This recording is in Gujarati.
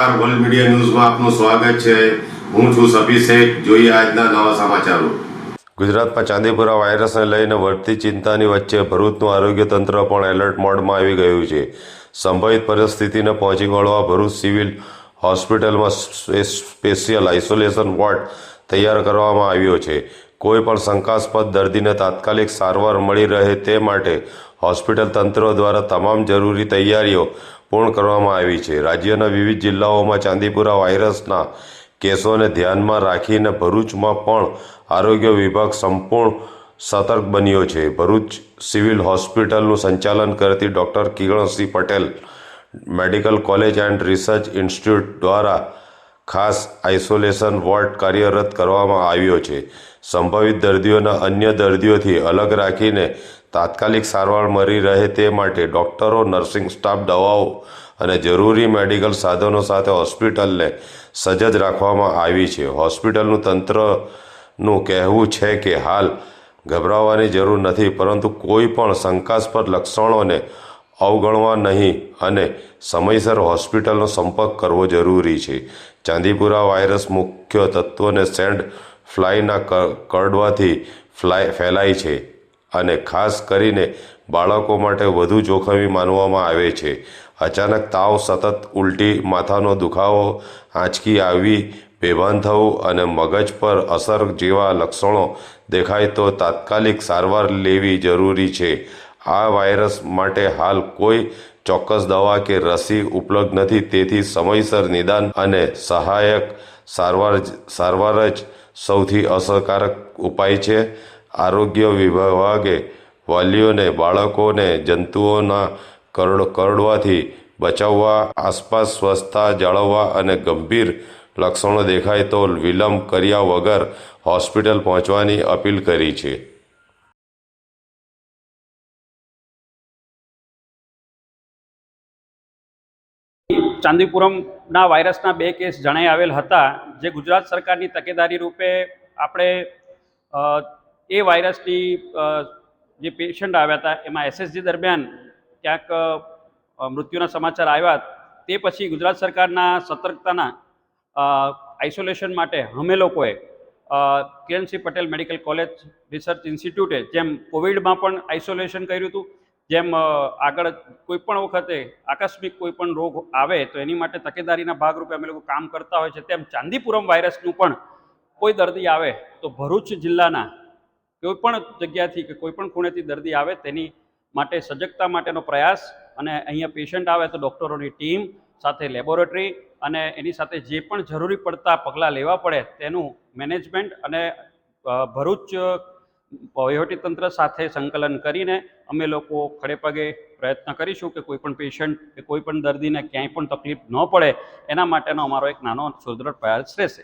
નમસ્કાર, વર્લ્ડ મીડિયા ન્યૂઝમાં આપનું સ્વાગત છે। હું છું સભી શેખ। જોઈએ આજના નવા સમાચારો। ગુજરાતમાં ચાંદીપુરા વાયરસને લઈને વધતી ચિંતાની વચ્ચે ભરૂચનું આરોગ્ય તંત્ર પણ એલર્ટ મોડમાં આવી ગયું છે। સંભવિત પરિસ્થિતિને પહોંચી વળવા ભરૂચ સિવિલ હોસ્પિટલમાં સ્પેશિયલ આઇસોલેશન વોર્ડ તૈયાર કરવામાં આવ્યો છે। કોઈ પણ શંકાસ્પદ દર્દીને તાત્કાલિક સારવાર મળી રહે તે માટે હોસ્પિટલ તંત્ર દ્વારા તમામ જરૂરી તૈયારીઓ પૂર્ણ કરવામાં આવી છે। રાજ્યના વિવિધ જિલ્લાઓમાં ચાંદીપુરા વાયરસના કેસોને ધ્યાનમાં રાખીને ભરૂચમાં પણ આરોગ્ય વિભાગ સંપૂર્ણ સતર્ક બન્યો છે। ભરૂચ સિવિલ હોસ્પિટલનું સંચાલન કરતી doctor Kiransinh Patel medical college and research institute દ્વારા ખાસ આઇસોલેશન વોર્ડ કાર્યરત કરવામાં આવ્યો છે। સંભવિત દર્દીઓને અન્ય દર્દીઓથી અલગ રાખીને તાત્કાલિક સારવાર મળી રહે તે માટે ડૉક્ટરો, નર્સિંગ સ્ટાફ, દવાઓ અને જરૂરી મેડિકલ સાધનો સાથે હોસ્પિટલને સજ્જ રાખવામાં આવી છે। હોસ્પિટલનું તંત્રનું કહેવું છે કે હાલ ગભરાવાની જરૂર નથી, પરંતુ કોઈ પણ શંકાસ્પદ લક્ષણોને અવગણવા નહીં અને સમયસર હોસ્પિટલનો સંપર્ક કરવો જરૂરી છે। ચાંદીપુરા વાયરસ મુખ્ય તત્વોને સેન્ડ ફ્લાયના કરડવાથી ફેલાય છે અને ખાસ કરીને બાળકો માટે વધુ જોખમી માનવામાં આવે છે। અચાનક તાવ, સતત ઉલટી, માથાનો દુખાવો, આંચકી આવવી, બેભાન થવું અને મગજ પર અસર જેવા લક્ષણો દેખાય તો તાત્કાલિક સારવાર લેવી જરૂરી છે। આ વાયરસ માટે હાલ કોઈ ચોક્કસ દવા કે રસી ઉપલબ્ધ નથી, તેથી સમયસર નિદાન અને સહાયક સારવાર જ સૌથી અસરકારક ઉપાય છે। આરોગ્ય વિભાગે વાલીઓને બાળકોને જંતુઓના કરડવાથી બચાવવા, આસપાસ સ્વચ્છતા જાળવવા અને ગંભીર લક્ષણો દેખાય તો વિલંબ કર્યા વગર હોસ્પિટલ પહોંચવાની અપીલ કરી છે। ચાંદીપુરમના વાયરસના 2 કેસ જણાઈ આવેલ હતા, જે ગુજરાત સરકારની તકેદારી રૂપે આપણે એ વાયરસની જે પેશન્ટ આવ્યા હતા એમાં એસએસજી દરમિયાન ક્યાંક મૃત્યુના સમાચાર આવ્યા। તે પછી ગુજરાત સરકારના સતર્કતાના આઇસોલેશન માટે અમે લોકોએ Kiransinh Patel medical college research ઇન્સ્ટિટ્યૂટે જેમ કોવિડમાં પણ આઇસોલેશન કર્યું હતું, જેમ આગળ કોઈ પણ વખતે આકસ્મિક કોઈ પણ રોગ આવે તો એની માટે તકેદારીના ભાગરૂપે અમે લોકો કામ કરતા હોય છે, તેમ ચાંદીપુરમ વાયરસનું પણ કોઈ દર્દી આવે તો ભરૂચ જિલ્લાના કોઈ પણ જગ્યાથી કે કોઈ પણ ખૂણેથી દર્દી આવે તેની માટે સજગતા માટેનો પ્રયાસ, અને અહીંયા પેશન્ટ આવે તો ડૉક્ટરોની ટીમ સાથે લેબોરેટરી અને એની સાથે જે પણ જરૂરી પડતા પગલાં લેવા પડે તેનું મેનેજમેન્ટ અને ભરૂચ વહીવટીતંત્ર સાથે સંકલન કરીને અમે લોકો ખડેપગે પ્રયત્ન કરીશું કે કોઈ પણ પેશન્ટ કે કોઈ પણ દર્દીને ક્યાંય પણ તકલીફ ન પડે એના માટેનો અમારો એક નાનો સુદૃઢ પ્રયાસ રહેશે।